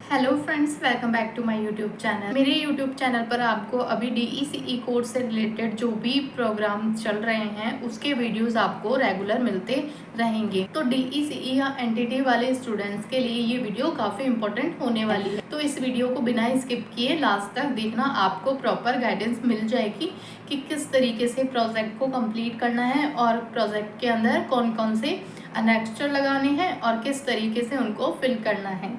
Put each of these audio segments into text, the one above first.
Hello friends, welcome back to my YouTube channel. मेरे YouTube channel पर आपको अभी DECE कोर्स से रिलेटेड जो भी प्रोग्राम चल रहे हैं उसके वीडियोस आपको रेगुलर मिलते रहेंगे। तो DECE या एनटीटी वाले स्टूडेंट्स के लिए ये वीडियो काफ़ी इंपॉर्टेंट होने वाली है। तो इस वीडियो को बिना स्किप किए लास्ट तक देखना, आपको प्रॉपर गाइडेंस मिल जाएगी कि किस तरीके से प्रोजेक्ट को कंप्लीट करना है और प्रोजेक्ट के अंदर कौन कौन से एनेक्स्चर लगाने हैं और किस तरीके से उनको फिल करना है।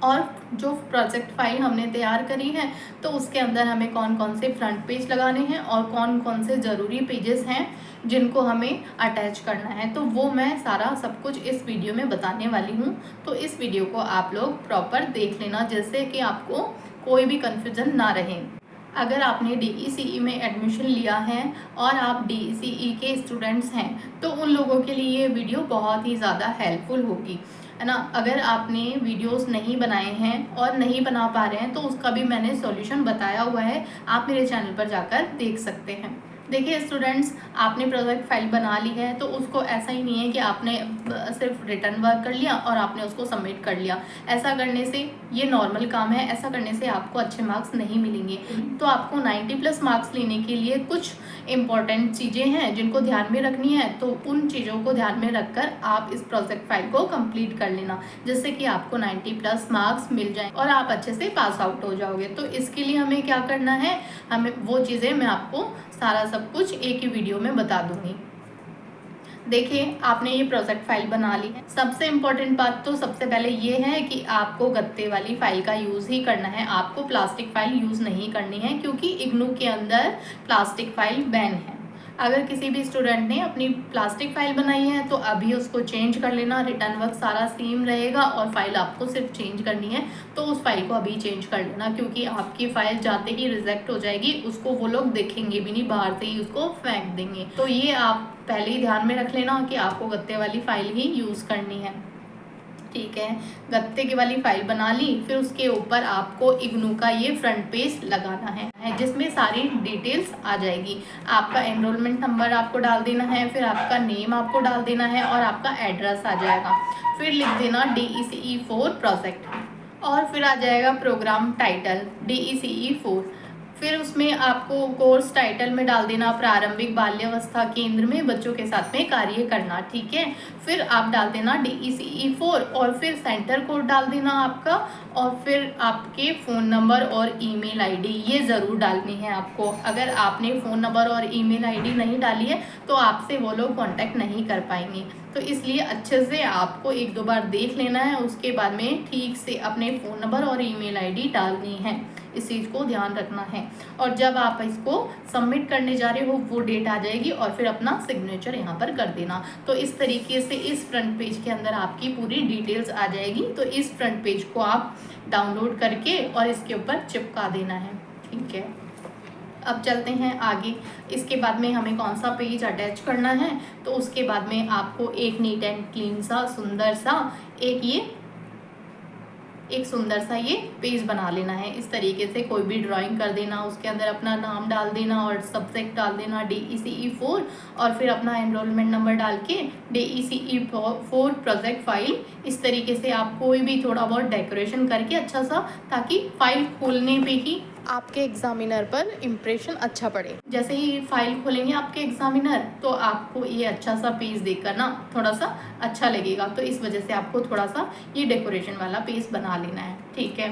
और जो प्रोजेक्ट फाइल हमने तैयार करी है तो उसके अंदर हमें कौन कौन से फ्रंट पेज लगाने हैं और कौन कौन से ज़रूरी पेजेस हैं जिनको हमें अटैच करना है, तो वो मैं सारा सब कुछ इस वीडियो में बताने वाली हूँ। तो इस वीडियो को आप लोग प्रॉपर देख लेना जिससे कि आपको कोई भी कन्फ्यूज़न ना रहे। अगर आपने DECE में एडमिशन लिया है और आप DECE के स्टूडेंट्स हैं तो उन लोगों के लिए ये वीडियो बहुत ही ज़्यादा हेल्पफुल होगी, है ना। अगर आपने वीडियोस नहीं बनाए हैं और नहीं बना पा रहे हैं तो उसका भी मैंने सॉल्यूशन बताया हुआ है, आप मेरे चैनल पर जाकर देख सकते हैं। देखिए स्टूडेंट्स, आपने प्रोजेक्ट फाइल बना ली है तो उसको ऐसा ही नहीं है कि आपने सिर्फ रिटर्न वर्क कर लिया और आपने उसको सबमिट कर लिया। ऐसा करने से ये नॉर्मल काम है, ऐसा करने से आपको अच्छे मार्क्स नहीं मिलेंगे। तो आपको 90+ मार्क्स लेने के लिए कुछ इम्पॉर्टेंट चीज़ें हैं जिनको ध्यान में रखनी है, तो उन चीज़ों को ध्यान में रखकर आप इस प्रोजेक्ट फाइल को कंप्लीट कर लेना जिससे कि आपको 90+ मार्क्स मिल जाएं और आप अच्छे से पास आउट हो जाओगे। तो इसके लिए हमें क्या करना है, हमें वो चीज़ें मैं आपको सारा सब कुछ एक ही वीडियो में बता दूंगी। देखिए, आपने ये प्रोजेक्ट फाइल बना ली है। सबसे इम्पोर्टेंट बात तो सबसे पहले ये है कि आपको गत्ते वाली फाइल का यूज़ ही करना है, आपको प्लास्टिक फाइल यूज़ नहीं करनी है क्योंकि इग्नू के अंदर प्लास्टिक फाइल बैन है। अगर किसी भी स्टूडेंट ने अपनी प्लास्टिक फाइल बनाई है तो अभी उसको चेंज कर लेना, रिटर्न वर्क सारा सेम रहेगा और फाइल आपको सिर्फ चेंज करनी है, तो उस फाइल को अभी चेंज कर लेना क्योंकि आपकी फाइल जाते ही रिजेक्ट हो जाएगी, उसको वो लोग देखेंगे भी नहीं, बाहर से ही उसको फेंक देंगे। तो ये आप पहले ही ध्यान में रख लेना कि आपको गत्ते वाली फाइल ही यूज़ करनी है। ठीक है, गत्ते की वाली फाइल बना ली, फिर उसके ऊपर आपको इग्नू का ये फ्रंट पेज लगाना है जिसमें सारी डिटेल्स आ जाएगी। आपका एनरोलमेंट नंबर आपको डाल देना है, फिर आपका नेम आपको डाल देना है और आपका एड्रेस आ जाएगा। फिर लिख देना DECE 4 प्रोजेक्ट और फिर आ जाएगा प्रोग्राम टाइटल DECE 4। फिर उसमें आपको कोर्स टाइटल में डाल देना प्रारंभिक बाल्यावस्था केंद्र में बच्चों के साथ में कार्य करना। ठीक है, फिर आप डाल देना DECE 4 और फिर सेंटर कोड डाल देना आपका और फिर आपके फ़ोन नंबर और ईमेल आईडी ये ज़रूर डालनी है आपको। अगर आपने फ़ोन नंबर और ईमेल आईडी नहीं डाली है तो आपसे वो लोग कांटेक्ट नहीं कर पाएंगे, तो इसलिए अच्छे से आपको 1-2 बार देख लेना है, उसके बाद में ठीक से अपने फ़ोन नंबर और ईमेल आईडी डालनी है। इस चीज़ को ध्यान रखना है और जब आप इसको सबमिट करने जा रहे हो वो डेट आ जाएगी और फिर अपना सिग्नेचर यहाँ पर कर देना। तो इस तरीके से इस फ्रंट पेज के अंदर आपकी पूरी डिटेल्स आ जाएगी। तो इस फ्रंट पेज को आप डाउनलोड करके और इसके ऊपर चिपका देना है। ठीक है, अब चलते हैं आगे। इसके बाद में हमें कौन सा पेज अटैच करना है, तो उसके बाद में आपको एक नीट एंड क्लीन सा सुंदर सा एक सुंदर सा ये पेज बना लेना है। इस तरीके से कोई भी ड्राइंग कर देना, उसके अंदर अपना नाम डाल देना और सब्जेक्ट डाल देना DECE 4 और फिर अपना एनरोलमेंट नंबर डाल के DECE 4 प्रोजेक्ट फाइल। इस तरीके से आप कोई भी थोड़ा बहुत डेकोरेशन करके अच्छा सा, ताकि फाइल खोलने पे ही आपके एग्जामिनर पर इम्प्रेशन अच्छा पड़े। जैसे ही फाइल खोलेंगे आपके एग्जामिनर तो आपको ये अच्छा सा पेज देखकर ना थोड़ा सा अच्छा लगेगा, तो इस वजह से आपको थोड़ा सा ये डेकोरेशन वाला पेज बना लेना है। ठीक है,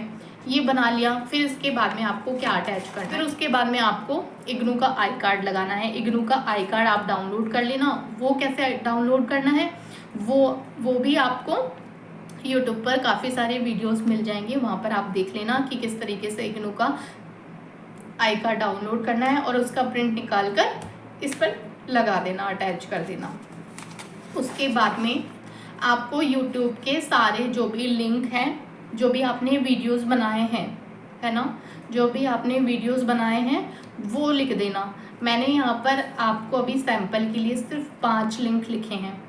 ये बना लिया। फिर इसके बाद में आपको क्या अटैच करना है, फिर उसके बाद में आपको इग्नू का आई कार्ड लगाना है। इग्नू का आई कार्ड आप डाउनलोड कर लेना। वो कैसे डाउनलोड करना है वो भी आपको यूट्यूब पर काफ़ी सारे वीडियोस मिल जाएंगे, वहाँ पर आप देख लेना कि किस तरीके से इग्नू का आई कार्ड डाउनलोड करना है और उसका प्रिंट निकाल कर इस पर लगा देना, अटैच कर देना। उसके बाद में आपको यूट्यूब के सारे जो भी लिंक हैं, जो भी आपने वीडियोस बनाए हैं, है ना, जो भी आपने वीडियोस बनाए हैं वो लिख देना। मैंने यहाँ पर आपको अभी सैंपल के लिए सिर्फ 5 लिंक लिखे हैं।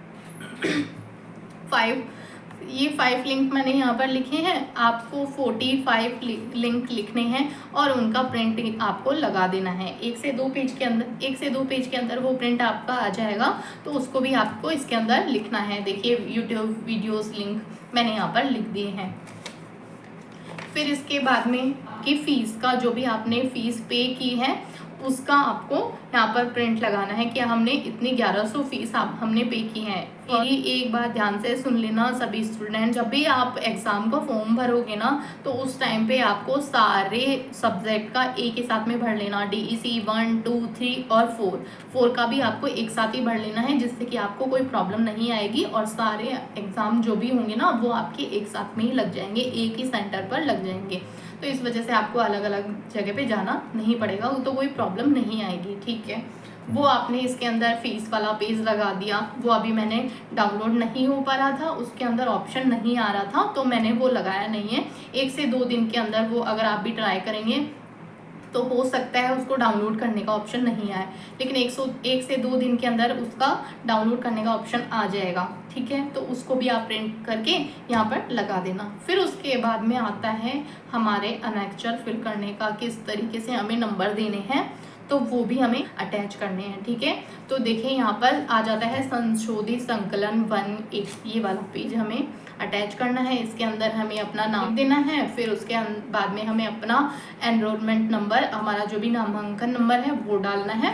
5 लिंक मैंने यहाँ पर लिखे हैं। आपको 45 लिंक लिखने हैं और उनका प्रिंट आपको लगा देना है। 1 से 2 पेज के अंदर वो प्रिंट आपका आ जाएगा, तो उसको भी आपको इसके अंदर लिखना है। देखिए यूट्यूब वीडियोस लिंक मैंने यहाँ पर लिख दिए हैं। फिर इसके बाद में कि फ़ीस का जो भी आपने फ़ीस पे की है उसका आपको यहाँ पर प्रिंट लगाना है कि हमने इतनी 1100 फीस हमने पे की है। और एक बात ध्यान से सुन लेना सभी स्टूडेंट, जब भी आप एग्ज़ाम का फॉर्म भरोगे ना तो उस टाइम पे आपको सारे सब्जेक्ट का एक ही साथ में भर लेना। DEC 1, 2, 3 और 4 का भी आपको एक साथ ही भर लेना है, जिससे कि आपको कोई प्रॉब्लम नहीं आएगी और सारे एग्ज़ाम जो भी होंगे ना वो आपके एक साथ में ही लग जाएंगे, एक ही सेंटर पर लग जाएंगे। तो इस वजह से आपको अलग अलग जगह पे जाना नहीं पड़ेगा, तो कोई प्रॉब्लम नहीं आएगी। ठीक है, वो आपने इसके अंदर फीस वाला पेज लगा दिया। वो अभी मैंने डाउनलोड नहीं हो पा रहा था, उसके अंदर ऑप्शन नहीं आ रहा था, तो मैंने वो लगाया नहीं है। 1 से 2 दिन के अंदर वो अगर आप भी ट्राई करेंगे तो हो सकता है उसको डाउनलोड करने का ऑप्शन नहीं आए, लेकिन 1 से 2 दिन के अंदर उसका डाउनलोड करने का ऑप्शन आ जाएगा। ठीक है, तो उसको भी आप प्रिंट करके यहाँ पर लगा देना। फिर उसके बाद में आता है हमारे अनेक्चर फिल करने का, किस तरीके से हमें नंबर देने हैं, तो वो भी हमें अटैच करने हैं। ठीक है, तो देखिए यहाँ पर आ जाता है संशोधित संकलन 1 ये वाला पेज हमें अटैच करना है। इसके अंदर हमें अपना नाम देना है, फिर उसके बाद में हमें अपना एनरोलमेंट नंबर, हमारा जो भी नामांकन नंबर है वो डालना है,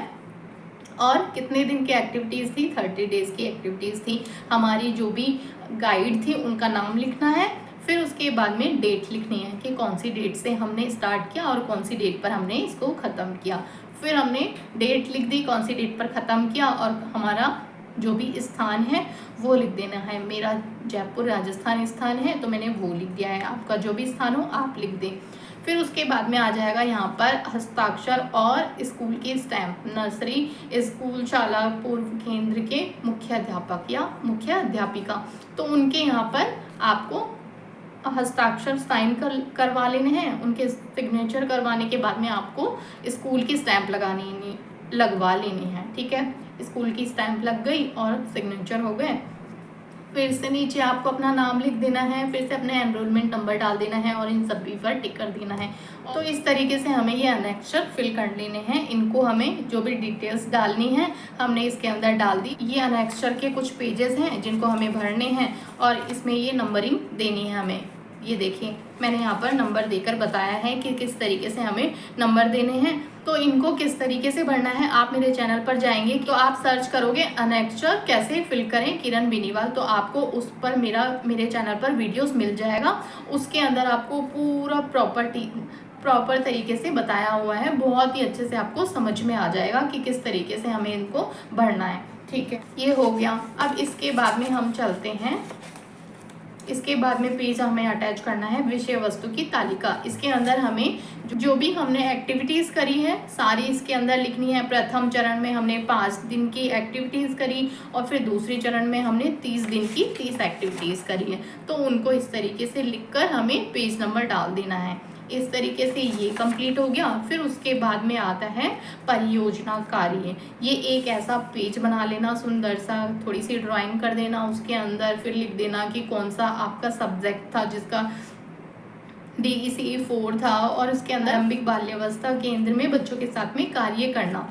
और कितने दिन की एक्टिविटीज़ थी, 30 डेज़ की एक्टिविटीज़ थी। हमारी जो भी गाइड थी उनका नाम लिखना है, फिर उसके बाद में डेट लिखनी है कि कौन सी डेट से हमने स्टार्ट किया और कौन सी डेट पर हमने इसको ख़त्म किया। फिर हमने डेट लिख दी, कौन सी डेट पर ख़त्म किया, और हमारा जो भी स्थान है वो लिख देना है। मेरा जयपुर राजस्थान स्थान है तो मैंने वो लिख दिया है, आपका जो भी स्थान हो आप लिख दें। फिर उसके बाद में आ जाएगा यहाँ पर हस्ताक्षर और स्कूल की स्टैम्प। नर्सरी स्कूल शाला पूर्व केंद्र के मुख्य अध्यापक या मुख्य अध्यापिका, तो उनके यहाँ पर आपको हस्ताक्षर साइन करवा लेने हैं। उनके सिग्नेचर करवाने के बाद में आपको स्कूल की स्टैम्प लगवा लेनी है। ठीक है, स्कूल की स्टैम्प लग गई और सिग्नेचर हो गए। फिर से नीचे आपको अपना नाम लिख देना है, फिर से अपने एनरोलमेंट नंबर डाल देना है और इन सभी पर टिक कर देना है। तो इस तरीके से हमें ये अनेक्चर फिल कर लेने हैं। इनको हमें जो भी डिटेल्स डालनी है हमने इसके अंदर डाल दी। ये अनेक्चर के कुछ पेजेस हैं जिनको हमें भरने हैं और इसमें ये नंबरिंग देनी है हमें। ये देखिए मैंने यहाँ पर नंबर देकर बताया है कि किस तरीके से हमें नंबर देने हैं। तो इनको किस तरीके से भरना है, आप मेरे चैनल पर जाएंगे तो आप सर्च करोगे अनेक्चर कैसे फिल करें किरण बेनीवाल, तो आपको उस पर मेरे चैनल पर वीडियोस मिल जाएगा। उसके अंदर आपको पूरा प्रॉपर तरीके से बताया हुआ है, बहुत ही अच्छे से आपको समझ में आ जाएगा कि किस तरीके से हमें इनको भरना है। ठीक है, ये हो गया। अब इसके बाद में हम चलते हैं, इसके बाद में पेज हमें अटैच करना है विषय वस्तु की तालिका। इसके अंदर हमें जो भी हमने एक्टिविटीज़ करी है सारी इसके अंदर लिखनी है। प्रथम चरण में हमने 5 दिन की एक्टिविटीज़ करी और फिर दूसरी चरण में हमने 30 दिन की 30 एक्टिविटीज़ करी है, तो उनको इस तरीके से लिखकर हमें पेज नंबर डाल देना है। इस तरीके से ये कंप्लीट हो गया। फिर उसके बाद में आता है परियोजना कार्य। ये एक ऐसा पेज बना लेना सुंदर सा, थोड़ी सी ड्राइंग कर देना उसके अंदर, फिर लिख देना कि कौन सा आपका सब्जेक्ट था जिसका DEC 4 था, और उसके अंदर आरंभिक बाल्यावस्था केंद्र में बच्चों के साथ में कार्य करना।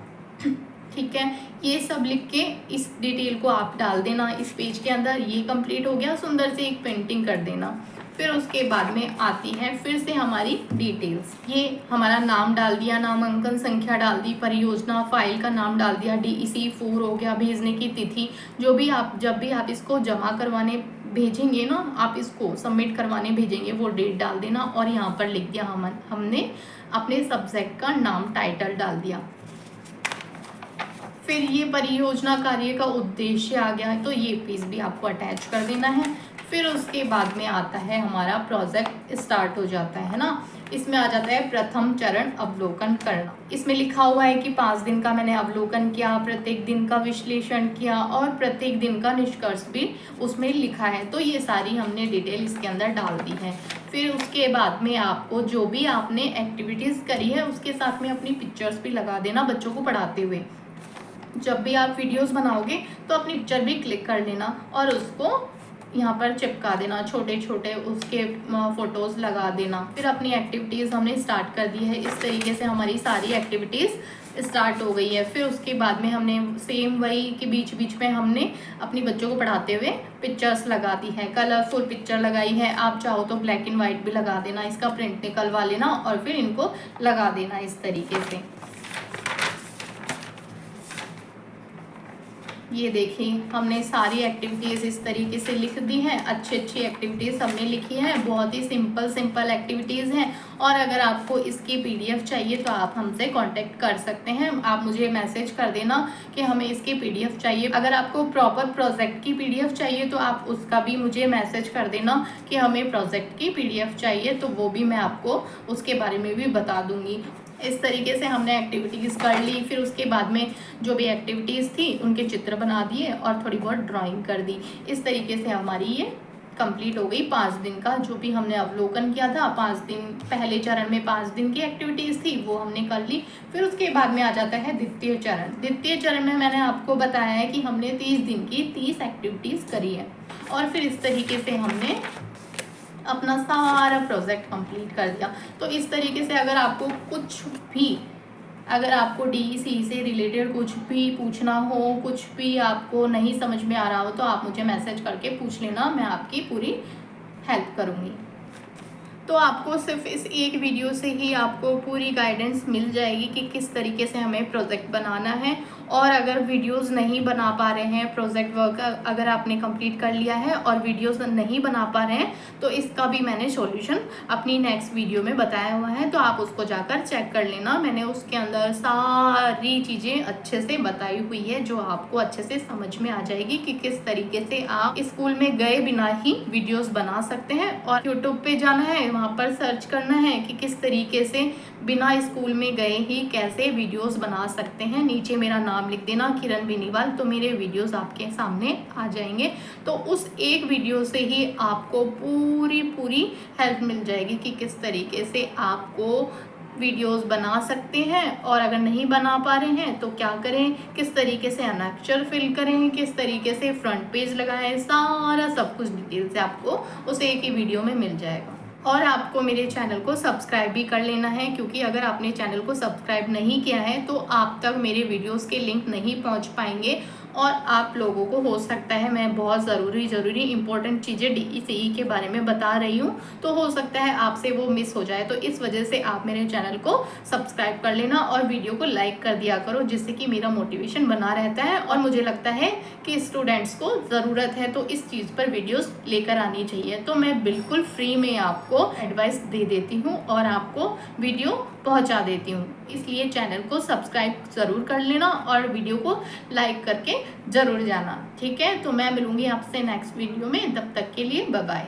ठीक है, ये सब लिख के इस डिटेल को आप डाल देना इस पेज के अंदर। ये कंप्लीट हो गया, सुंदर से एक पेंटिंग कर देना। फिर उसके बाद में आती है फिर से हमारी डिटेल्स। ये हमारा नाम डाल दिया, नामांकन संख्या डाल दी, परियोजना फाइल का नाम डाल दिया, DEC 4 हो गया, भेजने की तिथि, जो भी आप जब भी आप इसको जमा करवाने भेजेंगे ना, आप इसको सबमिट करवाने भेजेंगे वो डेट डाल देना, और यहाँ पर लिख दिया हमने अपने सब्जेक्ट का नाम, टाइटल डाल दिया। फिर ये परियोजना कार्य का उद्देश्य आ गया, तो ये पेज भी आपको अटैच कर देना है। फिर उसके बाद में आता है हमारा प्रोजेक्ट स्टार्ट हो जाता है ना। इसमें आ जाता है प्रथम चरण अवलोकन करना। इसमें लिखा हुआ है कि 5 दिन का मैंने अवलोकन किया, प्रत्येक दिन का विश्लेषण किया और प्रत्येक दिन का निष्कर्ष भी उसमें लिखा है। तो ये सारी हमने डिटेल इसके अंदर डाल दी है। फिर उसके बाद में आपको जो भी आपने एक्टिविटीज़ करी है उसके साथ में अपनी पिक्चर्स भी लगा देना बच्चों को पढ़ाते हुए। जब भी आप वीडियोस बनाओगे तो अपनी पिक्चर भी क्लिक कर लेना और उसको यहाँ पर चिपका देना, छोटे छोटे उसके फ़ोटोज़ लगा देना। फिर अपनी एक्टिविटीज़ हमने स्टार्ट कर दी है। इस तरीके से हमारी सारी एक्टिविटीज़ स्टार्ट हो गई है। फिर उसके बाद में हमने सेम वही कि बीच बीच में हमने अपनी बच्चों को पढ़ाते हुए पिक्चर्स लगा दी है, कलरफुल पिक्चर लगाई है। आप चाहो तो ब्लैक एंड वाइट भी लगा देना, इसका प्रिंट निकलवा लेना और फिर इनको लगा देना इस तरीके से। ये देखिए हमने सारी एक्टिविटीज़ इस तरीके से लिख दी हैं, अच्छी अच्छी एक्टिविटीज़ हमने लिखी है, बहुत ही सिंपल एक्टिविटीज़ हैं। और अगर आपको इसकी पीडीएफ चाहिए तो आप हमसे कांटेक्ट कर सकते हैं, आप मुझे मैसेज कर देना कि हमें इसकी पीडीएफ चाहिए। अगर आपको प्रॉपर प्रोजेक्ट की पीडीएफ चाहिए तो आप उसका भी मुझे मैसेज कर देना कि हमें प्रोजेक्ट की पीडीएफ चाहिए, तो वो भी मैं आपको उसके बारे में भी बता दूँगी। इस तरीके से हमने एक्टिविटीज़ कर ली। फिर उसके बाद में जो भी एक्टिविटीज़ थी उनके चित्र बना दिए और थोड़ी बहुत ड्राइंग कर दी। इस तरीके से हमारी ये कंप्लीट हो गई 5 दिन का जो भी हमने अवलोकन किया था। 5 दिन पहले चरण में 5 दिन की एक्टिविटीज़ थी वो हमने कर ली। फिर उसके बाद में आ जाता है द्वितीय चरण। द्वितीय चरण में मैंने आपको बताया है कि हमने 30 दिन की 30 एक्टिविटीज़ करी है और फिर इस तरीके से हमने अपना सारा प्रोजेक्ट कंप्लीट कर दिया। तो इस तरीके से अगर आपको कुछ भी, अगर आपको DEC से रिलेटेड कुछ भी पूछना हो, कुछ भी आपको नहीं समझ में आ रहा हो तो आप मुझे मैसेज करके पूछ लेना, मैं आपकी पूरी हेल्प करूँगी। तो आपको सिर्फ इस एक वीडियो से ही आपको पूरी गाइडेंस मिल जाएगी कि किस तरीके से हमें प्रोजेक्ट बनाना है। और अगर वीडियोस नहीं बना पा रहे हैं, प्रोजेक्ट वर्क अगर आपने कंप्लीट कर लिया है और वीडियोस नहीं बना पा रहे हैं तो इसका भी मैंने सॉल्यूशन अपनी नेक्स्ट वीडियो में बताया हुआ है, तो आप उसको जाकर चेक कर लेना। मैंने उसके अंदर सारी चीज़ें अच्छे से बताई हुई है जो आपको अच्छे से समझ में आ जाएगी कि किस तरीके से आप स्कूल में गए बिना ही वीडियोस बना सकते हैं। और यूट्यूब पे जाना है, वहाँ पर सर्च करना है कि किस तरीके से बिना स्कूल में गए ही कैसे वीडियोस बना सकते हैं। नीचे मेरा नाम लिख देना किरण बेनीवाल, तो मेरे वीडियोस आपके सामने आ जाएंगे। तो उस एक वीडियो से ही आपको पूरी हेल्प मिल जाएगी कि किस तरीके से आपको वीडियोस बना सकते हैं। और अगर नहीं बना पा रहे हैं तो क्या करें, किस तरीके से अनअक्षर फिल करें, किस तरीके से फ्रंट पेज लगाएं, सारा सब कुछ डिटेल से आपको उस एक ही वीडियो में मिल जाएगा। और आपको मेरे चैनल को सब्सक्राइब भी कर लेना है, क्योंकि अगर आपने चैनल को सब्सक्राइब नहीं किया है तो आप तक मेरे वीडियोस के लिंक नहीं पहुंच पाएंगे। और आप लोगों को हो सकता है मैं बहुत ज़रूरी इंपॉर्टेंट चीज़ें DECE के बारे में बता रही हूँ, तो हो सकता है आपसे वो मिस हो जाए। तो इस वजह से आप मेरे चैनल को सब्सक्राइब कर लेना और वीडियो को लाइक कर दिया करो, जिससे कि मेरा मोटिवेशन बना रहता है। और मुझे लगता है कि स्टूडेंट्स को ज़रूरत है तो इस चीज़ पर वीडियोस लेकर आनी चाहिए। तो मैं बिल्कुल फ्री में आपको एडवाइस दे देती हूँ और आपको वीडियो पहुँचा देती हूँ। इसलिए चैनल को सब्सक्राइब ज़रूर कर लेना और वीडियो को लाइक करके ज़रूर जाना, ठीक है। तो मैं मिलूँगी आपसे नेक्स्ट वीडियो में, तब तक के लिए बाय बाय।